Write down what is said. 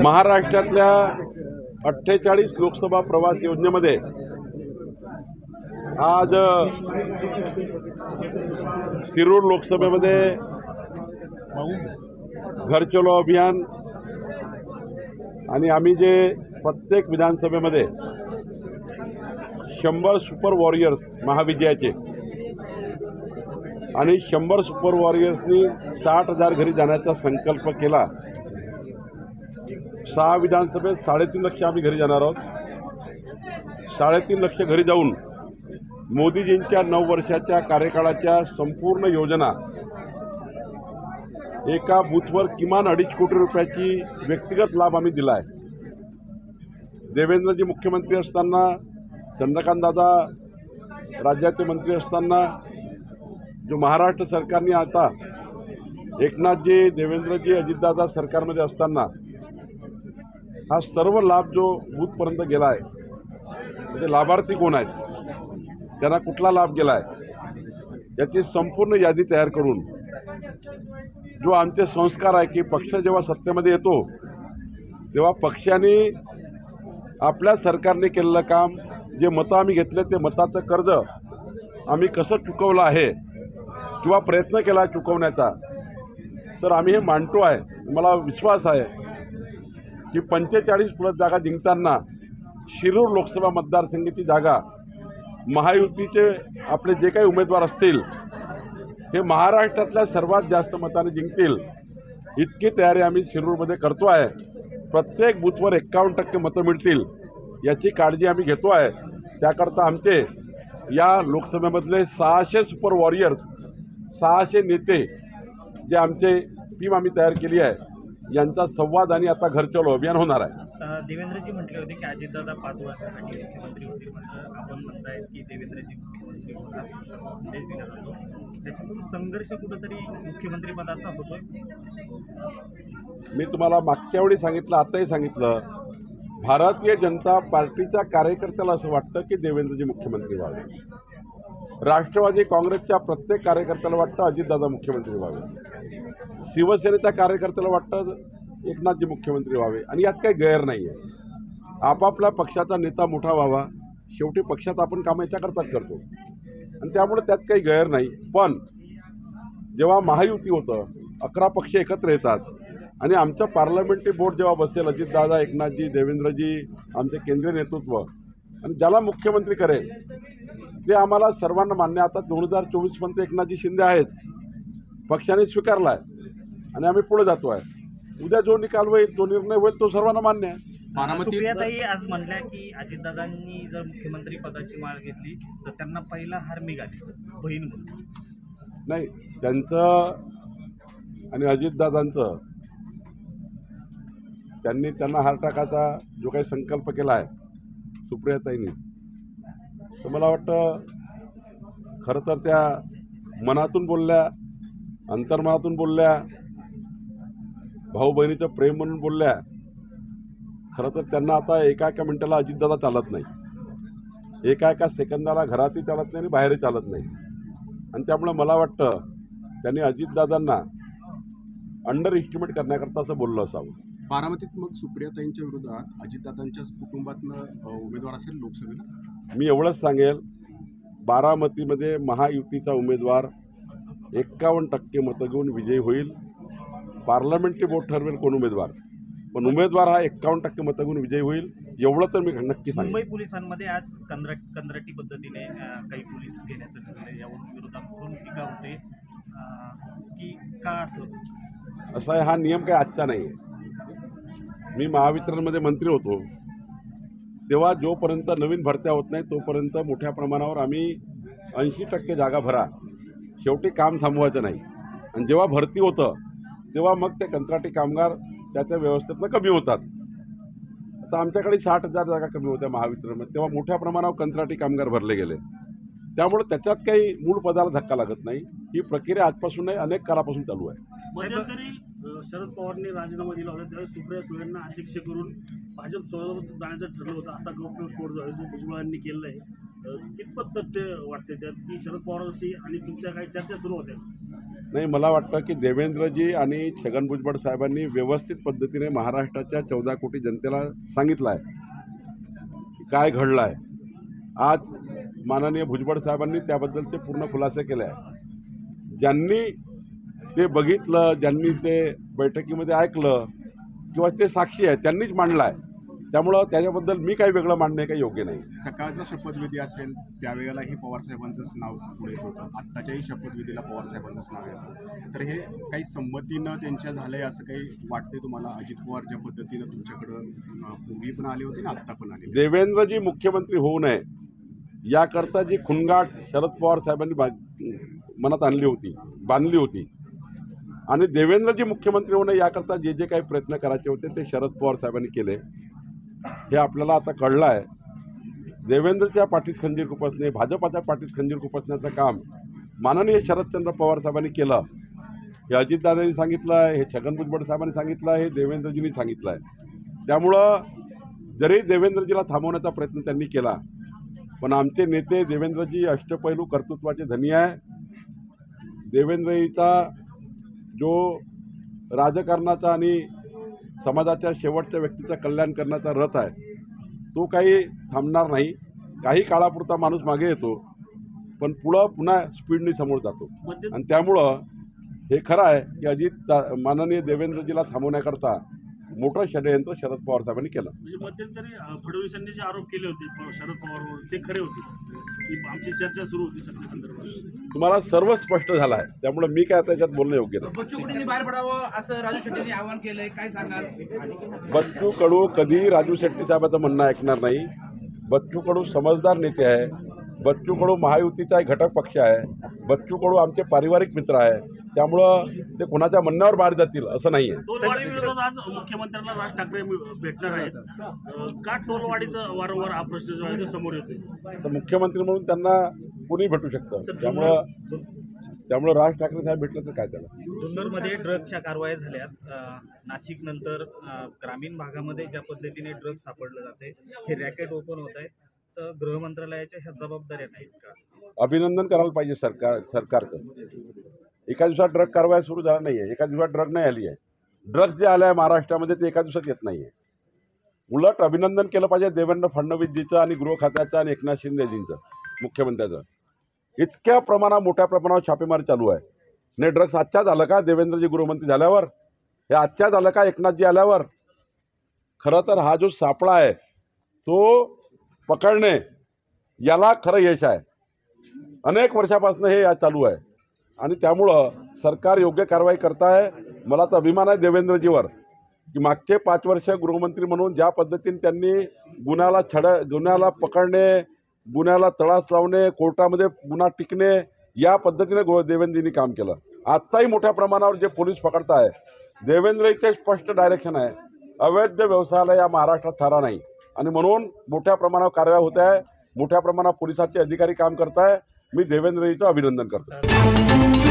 महाराष्ट्रातल्या 48 लोकसभा प्रवास योजनेमध्ये आज शिरूर लोकसभेमध्ये घर चलो अभियान आणि आम्ही जे प्रत्येक विधानसभेमध्ये 100 सुपर वॉरियर्स महाविजयाचे आणि 100 सुपर वॉरियर्सनी 60,000 घरी जाण्याचा संकल्प केला। 6 विधानसभेत 3.5 लाख आम्ही घरी जाणार आहोत। 3.5 लाख घरी जाऊन मोदीजींच्या 9 वर्षाच्या कार्यकाळाच्या संपूर्ण योजना एका बूथवर किमान 2.5 कोटी रुपयाची व्यक्तिगत लाभ आम्ही दिला आहे। देवेंद्रजी मुख्यमंत्री असताना, चंद्रकांत दादा राज्याचे मंत्री असताना, जो महाराष्ट्र सरकारने आता एकनाथजी, देवेंद्रजी, अजितदादा सरकारमध्ये असताना हा सर्व लाभ जो बूथपर्यंत गेला आहे, म्हणजे लाभार्थी कोण आहेत, त्यांना कुठला लाभ गेला आहे, याची संपूर्ण यादी तयार करून जो आमचे संस्कार आहे की पक्ष जेव्हा सत्तेमध्ये येतो तेव्हा पक्षाने आपल्या सरकारने केलेलं काम, जे मतं आम्ही घेतले ते मताचं कर्ज आम्ही कसं चुकवलं आहे किंवा प्रयत्न केला चुकवण्याचा, तर आम्ही हे मांडतो आहे। मला विश्वास आहे की 45+ जागा जिंकताना शिरूर लोकसभा मतदारसंघाची जागा महायुतीचे आपले जे काही उमेदवार असतील हे महाराष्ट्रातल्या सर्वात जास्त मताने जिंकतील इतकी तयारी आम्ही शिरूरमध्ये करतो आहे। प्रत्येक बूथवर 51% मतं मिळतील याची काळजी आम्ही घेतो आहे। त्याकरता आमचे या लोकसभेमधले 600 सुपर वॉरियर्स, 600 नेते जे आमचे टीम आम्ही तयार केली आहे, यांचा संवाद आणि आता घर चलो अभियान होणार आहे। देवेंद्रजी म्हटले होते की अजितदादा 5 वर्षासाठी मुख्यमंत्री होते, आपण म्हणताय की देवेंद्रजी मुख्यमंत्री होतात असा संदेश दिला जातो, त्याच्यातून संघर्ष कुठेतरी मुख्यमंत्री पदाचा होतोय। मी तुम्हाला मागच्या वेळी सांगितलं, आताही सांगितलं, भारतीय जनता पार्टीच्या कार्यकर्त्याला असं वाटतं की देवेंद्रजी मुख्यमंत्री व्हावे, राष्ट्रवादी काँग्रेसच्या प्रत्येक कार्यकर्त्याला वाटतं अजितदादा मुख्यमंत्री व्हावे, शिवसेनेच्या कार्यकर्त्याला वाटतं एकनाथजी मुख्यमंत्री व्हावे, आणि यात काही गैर नाही आहे। आपापल्या पक्षाचा नेता मोठा व्हावा, शेवटी पक्षात आपण कामं याच्याकरताच करतो आणि त्यामुळे त्यात काही गैर नाही। पण जेव्हा महायुती होतं, 11 पक्ष एकत्र येतात आणि आमचं पार्लमेंटरी बोर्ड जेव्हा बसेल, अजितदादा, एकनाथजी, देवेंद्रजी, आमचे केंद्रीय नेतृत्व, आणि ज्याला मुख्यमंत्री करेल ते आम्हाला सर्वांना मान्य। आता 2024पर्यंत एकनाथजी शिंदे आहेत, पक्षाने स्वीकारला आहे आणि आम्ही पुढे जातो आहे। उद्या जो निकाल होईल, जो निर्णय होईल, तो सर्वांना मान्य आहे। सुप्रियाताई आज म्हणल्या की अजितदादांनी जर मुख्यमंत्री पदाची माळ घेतली तर त्यांना पहिला हार मिळाली बहीण म्हणून। नाही, त्यांचं आणि अजितदादांचं त्यांना हार टाकायचा जो काही संकल्प केला आहे सुप्रियाताईंनी, तर मला वाटतं खरं तर त्या मनातून बोलल्या, अंतर्मनातून बोलल्या, भाऊ बहिणीचं प्रेम म्हणून बोलल्या। खरं तर त्यांना आता एका मिनिटाला अजितदादा चालत नाही, एका सेकंदाला घरातही चालत नाही आणि बाहेरही चालत नाही, आणि त्यामुळे मला वाटतं त्यांनी अजितदादांना अंडर एस्टिमेट करण्याकरता असं बोललं असावं। बारामतीत मग सुप्रियाताईंच्या विरोधात अजितदादांच्या कुटुंबातनं उमेदवार असेल लोकसभेला? मी एवढंच सांगेल, बारामतीमध्ये महायुतीचा उमेदवार 51% मतं घेऊन विजयी होईल। पार्लमेंटरी बोर्ड ठरवेल कोण उमेदवार, पण उमेदवार हा 51% मतं घेऊन विजयी होईल, एवढं तर मी नक्की सांगेन। मुंबई पोलिसांमध्ये आज कंत्राटी पद्धतीने काही पोलीस घेण्याचं ठरलं, यावरून विरोधाकडून टीका होते की का असं आहे? हा नियम काही आजचा नाही आहे। मी महावितरणमध्ये मंत्री होतो तेव्हा जोपर्यंत नवीन भरत्या होत नाही तोपर्यंत मोठ्या प्रमाणावर आम्ही 80% जागा भरा, शेवटी काम थांबवायचं नाही, आणि जेव्हा भरती होतं तेव्हा मग ते कंत्राटी कामगार त्याच्या व्यवस्थेतनं कमी होतात। आता आमच्याकडे 60,000 जागा कमी होत्या महावितरणमध्ये, तेव्हा मोठ्या प्रमाणावर कंत्राटी कामगार भरले गेले, त्यामुळे त्याच्यात काही मूळ पदाला धक्का लागत नाही। ही प्रक्रिया आजपासून नाही, अनेक काळापासून चालू आहे। मध्यंतरी शरद पवारांनी राजीनामा दिला होता, त्यावेळेस सुप्रिया सुळेंना अध्यक्ष करून भाजप सोबत जाण्याचं ठरलं होतं, असा गौप्यस्फोट जो आहे तो भुजबळांनी केलेला आहे। कितपत तथ्य वाटते त्यात की शरद पवारांशी आणि तुमच्या काही चर्चा सुरू होत्या? नाही, मला वाटतं की देवेंद्रजी आणि छगन भुजबळ साहेबांनी व्यवस्थित पद्धतीने महाराष्ट्राच्या 14 कोटी जनतेला सांगितलं आहे काय घडलं आहे. आज माननीय भुजबळ साहेबांनी त्याबद्दलचे पूर्ण खुलासे केले आहे. ज्यांनी ते बघितलं, ज्यांनी ते बैठकीमध्ये ऐकलं किंवा ते साक्षी आहे त्यांनीच मांडलं आहे. त्यामुळं त्याच्याबद्दल मी काही वेगळं मांडणे काही योग्य नाही. सकाळचा शपथविधी असेल त्यावेळेलाही पवारसाहेबांचंच नाव पुढे येत होतं, आत्ताच्याही शपथविधीला पवारसाहेबांचंच नाव येतं. तर हे काही संमतीनं त्यांच्या झालंय असं काही वाटतंय तुम्हाला? अजित पवार ज्या पद्धतीनं तुमच्याकडं पूर्वी पण आले होते ना आत्ता पण आले, देवेंद्रजी मुख्यमंत्री होऊ नये याकरता जी खुणगाठ शरद पवार साहेबांनी मनात आणली होती, बांधली होती, आणि देवेंद्रजी मुख्यमंत्री होऊ नये याकरता जे जे काही प्रयत्न करायचे होते ते शरद पवार साहेबांनी केले हे आपल्याला आता कळलं आहे. देवेंद्रच्या पाठीत खंजीर खुपसणे, भाजपाच्या पाठीत खंजीर खुपसण्याचं काम माननीय शरदचंद्र पवार साहेबांनी केलं. हे अजितदादांनी सांगितलं आहे, हे छगन भुजबळ साहेबांनी सांगितलं आहे, हे देवेंद्रजींनी सांगितलं आहे. त्यामुळं जरी देवेंद्रजीला थांबवण्याचा प्रयत्न त्यांनी केला, पण आमचे नेते देवेंद्रजी अष्टपैलू कर्तृत्वाचे धनी आहे. देवेंद्रजीचा जो राजकारणाचा आणि समाजाच्या शेवटच्या व्यक्तीचं कल्याण करण्याचा रथ आहे तो काही थांबणार नाही. काही काळापुरता माणूस मागे येतो पण पुन्हा स्पीडनी समोर जातो. आणि त्यामुळं हे खरं आहे की माननीय देवेंद्रजीला थांबवण्याकरता मोठं षडयंत्र शरद पवार साहेबांनी केलं. म्हणजे मध्यंतरी फडणवीसांनी जे आरोप केले होते शरद पवारवर ते खरे होते की आमची चर्चा सुरू होती सध्या संदर्भात? तुम्हाला सर्व स्पष्ट झालं आहे, त्यामुळे मी काय त्याच्यात बोलणं योग्य नाही. बच्चू कडूंनी बाहेर पडावं असं राजू शेट्टींनी आवाहन केलंय, काय सांगाल? बच्चू कडू कधी राजू शेट्टी साहेबाचं म्हणणं ऐकणार नाही. बच्चू कडू समजदार नेते आहे. बच्चू कडू महायुतीचा एक घटक पक्ष आहे. बच्चू कडू आमचे पारिवारिक मित्र आहे. त्यामुळं ते कोणाच्या म्हणण्यावर बाहेर जातील असं नाही आहे. टोलवाडी विरोधात आज मुख्यमंत्र्यांना राज ठाकरे भेटणार आहेत. का टोलवाडीचं वारंवार हा प्रश्न जो आहे तो समोर येतोय? तर मुख्यमंत्री म्हणून त्यांना कोणी भेटू शकतं. त्यामुळं राज ठाकरे साहेब भेटलं तर काय त्याला. जुन्नरमध्ये ड्रग्सच्या कारवाया झाल्यात. नाशिक नंतर ग्रामीण भागामध्ये ज्या पद्धतीने ड्रग्स सापडलं जाते, हे रॅकेट ओपन होत आहे, तर गृह मंत्रालयाच्या ह्या जबाबदाऱ्या नाहीत का? अभिनंदन करायला पाहिजे सरकारचं. एका दिवसात ड्रग कारवाया सुरू झाला नाही आहे. एका दिवसात ड्रग नाही आली आहे. ड्रग्स जे आले आहे महाराष्ट्रामध्ये ते एका दिवसात येत नाही आहे. उलट अभिनंदन केलं पाहिजे देवेंद्र फडणवीसजीचं आणि गृह खात्याचं आणि एकनाथ शिंदेजींचं, मुख्यमंत्र्याचं. इतक्या मोठ्या प्रमाणावर छापेमारी चालू आहे. नाही ड्रग्स आजच्या झालं का देवेंद्रजी गृहमंत्री झाल्यावर? हे आजच्या झालं का एकनाथजी आल्यावर? खरं तर हा जो सापळा आहे तो पकडणे याला खरं यश आहे. अनेक वर्षापासून हे चालू आहे आणि त्यामुळं सरकार योग्य कारवाई करत आहे. मला तर अभिमान आहे देवेंद्रजीवर की मागचे 5 वर्ष गृहमंत्री म्हणून ज्या पद्धतीने त्यांनी गुन्ह्याला पकडणे, गुन्ह्याला तळास लावणे, कोर्टामध्ये गुन्हा टिकणे या पद्धतीने देवेंद्रजींनी काम केलं. आत्ताही मोठ्या प्रमाणावर जे पोलीस पकडत आहे, देवेंद्रचे स्पष्ट डायरेक्शन आहे अवैध व्यवसायाला या महाराष्ट्रात थारा नाही आणि म्हणून मोठ्या प्रमाणावर कारवाई होत आहे. मोठ्या प्रमाणावर पोलिसाचे अधिकारी काम करत आहे. मी देवेंद्रजीचं अभिनंदन करतो.